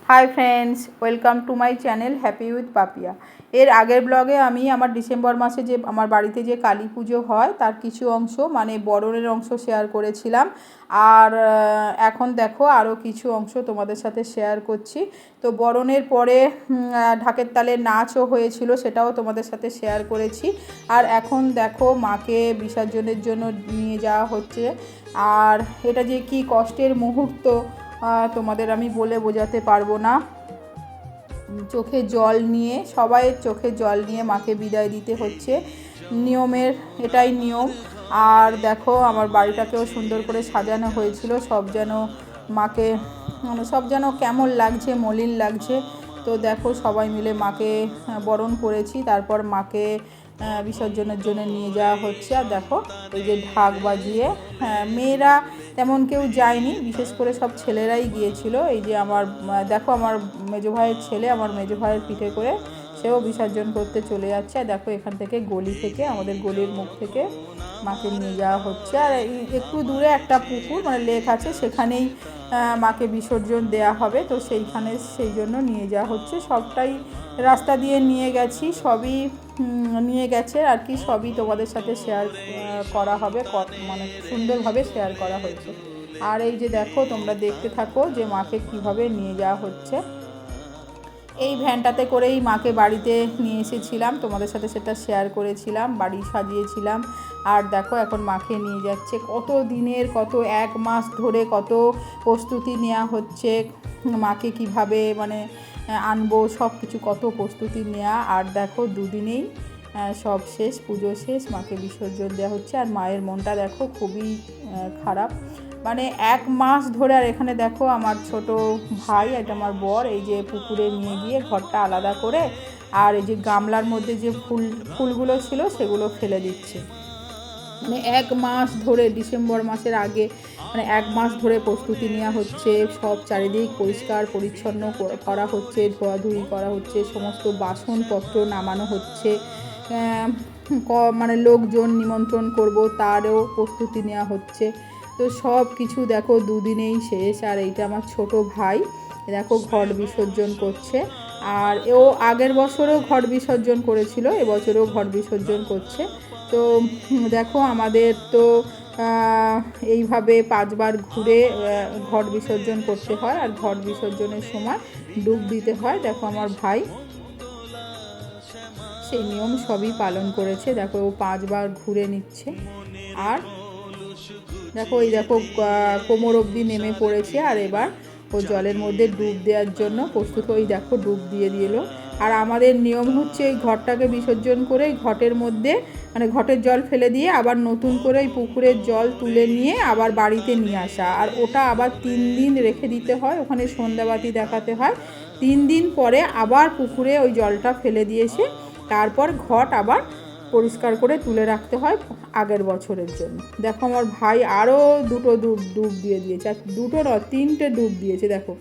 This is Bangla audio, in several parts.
High friends, welcome to my channel happy with Papiya. এর আগের ব্লগে আমি আমার ডিসেম্বর মাসে যে আমার বাড়িতে যে কালী পুজো হয় তার কিছু অংশ মানে বরণের অংশ শেয়ার করেছিলাম। আর এখন দেখো আরও কিছু অংশ তোমাদের সাথে শেয়ার করছি। তো বরণের পরে ঢাকের তালে নাচও হয়েছিল, সেটাও তোমাদের সাথে শেয়ার করেছি। আর এখন দেখো মাকে বিসর্জনের জন্য নিয়ে যাওয়া হচ্ছে। আর এটা যে কি কষ্টের মুহূর্ত তোমাদের আমি বলে বোঝাতে পারবো না। চোখে জল নিয়ে, সবাইয়ের চোখে জল নিয়ে মাকে বিদায় দিতে হচ্ছে, নিয়মের এটাই নিয়ম। আর দেখো আমার বাড়িটাকেও সুন্দর করে সাজানো হয়েছিল, সব যেন মাকে সব যেন কেমন লাগছে, মলিন লাগছে। তো দেখো সবাই মিলে মাকে বরণ করেছি, তারপর মাকে বিসর্জনের জন্য নিয়ে যাওয়া হচ্ছে। আর দেখো এই যে ঢাক বাজিয়ে, মেয়েরা তেমন কেউ যায়নি, বিশেষ করে সব ছেলেরাই গিয়েছিল। এই যে আমার দেখো আমার মেজো ভাইয়ের ছেলে আমার মেজো ভাইয়ের পিঠে করে সেও বিসর্জন করতে চলে যাচ্ছে। আর দেখো এখান থেকে গলি থেকে, আমাদের গলির মুখ থেকে মাকে নিয়ে যাওয়া হচ্ছে। আর একটু দূরে একটা পুকুর মানে লেক আছে, সেখানেই মাকে বিসর্জন দেয়া হবে। তো সেইখানে সেই জন্য নিয়ে যাওয়া হচ্ছে। সবটাই রাস্তা দিয়ে নিয়ে গেছি, সবই নিয়ে গেছে আর কি, সবই তোমাদের সাথে শেয়ার করা হবে, মানে সুন্দরভাবে শেয়ার করা হয়েছে। আর এই যে দেখো তোমরা দেখতে থাকো যে মাকে কিভাবে নিয়ে যাওয়া হচ্ছে। এই ভ্যানটাতে করেই মাকে বাড়িতে নিয়ে এসেছিলাম, তোমাদের সাথে সেটা শেয়ার করেছিলাম, বাড়ি সাজিয়েছিলাম। আর দেখো এখন মাকে নিয়ে যাচ্ছে, কত দিনের কত 1 মাস ধরে কত প্রস্তুতি নেওয়া হচ্ছে, মাকে কিভাবে মানে আনবো সব কিছু, কত প্রস্তুতি নেওয়া। আর দেখো দুদিনেই সব শেষ, পুজো শেষ, মাকে বিসর্জন দেওয়া হচ্ছে। আর মায়ের মনটা দেখো খুবই খারাপ, মানে 1 মাস ধরে। আর এখানে দেখো আমার ছোট ভাই, এটা আমার বর, এই যে পুকুরে নিয়ে গিয়ে ঘরটা আলাদা করে আর এই যে গামলার মধ্যে যে ফুলগুলো ছিল সেগুলো ফেলে দিচ্ছে। মানে 1 মাস ধরে, ডিসেম্বর মাসের আগে মানে 1 মাস ধরে প্রস্তুতি নেওয়া হচ্ছে, সব চারিদিক পরিষ্কার পরিচ্ছন্ন করা হচ্ছে, ধোয়াধুয়ি করা হচ্ছে, সমস্ত বাসনপত্র নামানো হচ্ছে, মানে লোকজন নিমন্ত্রণ করব তারও প্রস্তুতি নেওয়া হচ্ছে। তো সব কিছু দেখো দুদিনেই শেষ। আর এইটা আমার ছোট ভাই, দেখো ঘট বিসর্জন করছে। আর ও আগের বছরেও ঘট বিসর্জন করেছিল, এবছরেও ঘট বিসর্জন করছে। তো দেখো আমাদের তো এইভাবে 5 বার ঘুরে ঘট বিসর্জন করতে হয়। আর ঘট বিসর্জনের সময় ডুব দিতে হয়। দেখো আমার ভাই সেই নিয়ম সবই পালন করেছে, দেখো ও 5 বার ঘুরে নিচ্ছে। আর দেখো এই দেখো কোমর অবধি নেমে পড়েছে। আর এবার ও জলের মধ্যে ডুব দেওয়ার জন্য প্রস্তুত, ওই দেখো ডুব দিয়ে দিল। আর আমাদের নিয়ম হচ্ছে এই ঘটটাকে বিসর্জন করে ঘটের মধ্যে মানে ঘটের জল ফেলে দিয়ে আবার নতুন করে এই পুকুরের জল তুলে নিয়ে আবার বাড়িতে নিয়ে আসা। আর ওটা আবার 3 দিন রেখে দিতে হয়, ওখানে সন্ধ্যাবাতি দেখাতে হয়। 3 দিন পরে আবার পুকুরে ওই জলটা ফেলে দিয়েছে, তারপর ঘট আবার পরিষ্কার করে তুলে রাখতে হয় আগের বছরের জন্য। দেখো আমার ভাই আরও 2টো ডুব দিয়ে দিয়েছে, আর 2টো না 3টে ডুব দিয়েছে। দেখো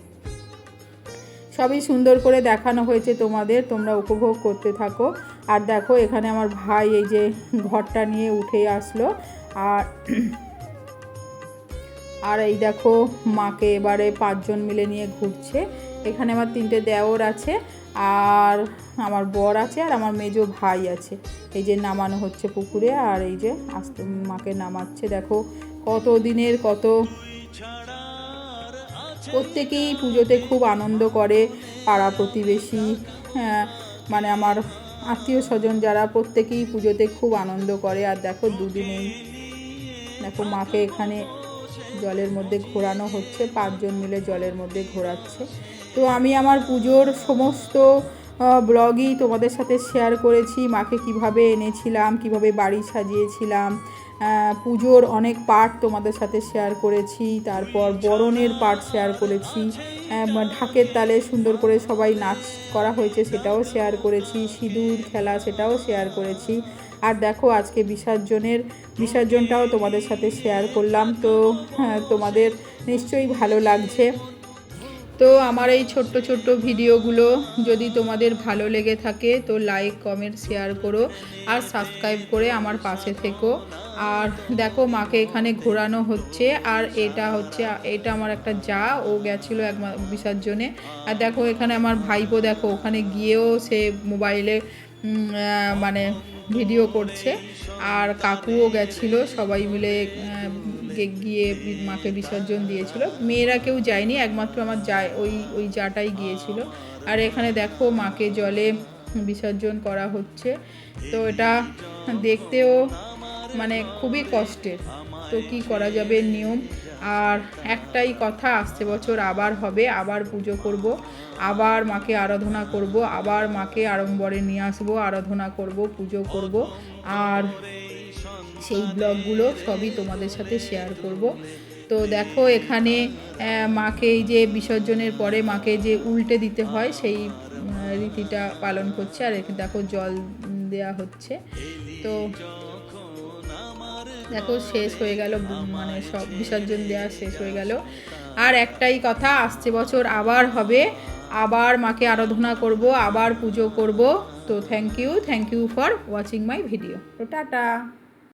সবই সুন্দর করে দেখানো হয়েছে তোমাদের, তোমরা উপভোগ করতে থাকো। আর দেখো এখানে আমার ভাই এই যে ঘরটা নিয়ে উঠে আসলো। আর এই দেখো মাকে এবারে 5 জন মিলে নিয়ে ঘুরছে। এখানে আমার 3টে দেওর আছে, আর আমার বর আছে, আর আমার মেজো ভাই আছে। এই যে নামানো হচ্ছে পুকুরে, আর এই যে আস্তে মাকে নামাচ্ছে। দেখো কত দিনের কত, প্রত্যেকেই পুজোতে খুব আনন্দ করে, পাড়া প্রতিবেশী, মানে আমার আত্মীয় স্বজন যারা, প্রত্যেকেই পুজোতে খুব আনন্দ করে। আর দেখো দুদিনেই দেখো মাকে এখানে জলের মধ্যে ঘোরানো হচ্ছে, 5 জন মিলে জলের মধ্যে ঘোরাচ্ছে। তো আমি আমার পুজোর সমস্ত ব্লগই তোমাদের সাথে শেয়ার করেছি, মাকে কিভাবে এনেছিলাম, কিভাবে বাড়ি সাজিয়েছিলাম, পুজোর অনেক পার্ট তোমাদের সাথে শেয়ার করেছি, তারপর বরণের পার্ট শেয়ার করেছি, ঢাকের তালে সুন্দর করে সবাই নাচ করা হয়েছে সেটাও শেয়ার করেছি, সিঁদুর খেলা সেটাও শেয়ার করেছি। আর দেখো আজকে বিসর্জনটাও তোমাদের সাথে শেয়ার করলাম। তো তোমাদের নিশ্চয়ই ভালো লাগছে। তো তো আমার এই ছোট্ট ছোট্ট ভিডিওগুলো যদি তোমাদের ভালো লেগে থাকে তো লাইক কমেন্ট শেয়ার করো আর সাবস্ক্রাইব করে আমার পাশে থেকো। আর দেখো মাকে এখানে ঘোরানো হচ্ছে, আর এটা আমার একটা যা, ও গেছিলো এক বিসর্জনে। আর দেখো এখানে আমার ভাইপো দেখো ওখানে গিয়েও সে মোবাইলে মানে ভিডিও করছে, আর কাকুও গেছিলো, সবাই মিলে গিয়ে মাকে বিসর্জন দিয়েছিল। মেয়েরা কেউ যায়নি, একমাত্র আমার ওই জাটাই গিয়েছিল। আর এখানে দেখো মাকে জলে বিসর্জন করা হচ্ছে। তো এটা দেখতেও মানে খুবই কষ্টের, তো কি করা যাবে, নিয়ম। আর একটাই কথা, আসছে বছর আবার হবে, আবার পুজো করব, আবার মাকে আরাধনা করব, আবার মাকে আড়ম্বরে নিয়ে আসবো, আরাধনা করব, পুজো করব। আর সেই ব্লগগুলো সবই তোমাদের সাথে শেয়ার করব। তো দেখো এখানে মাকে এই যে বিসর্জনের পরে মাকে যে উল্টে দিতে হয় সেই রীতিটা পালন করছে। আর এখানে দেখো জল দেয়া হচ্ছে। তো দেখো শেষ হয়ে গেল, মানে সব বিসর্জন দেওয়া শেষ হয়ে গেল। আর একটাই কথা, আসছে বছর আবার হবে, আবার মাকে আরাধনা করব, আবার পুজো করব। তো thank you for watching my video. তো টাটা।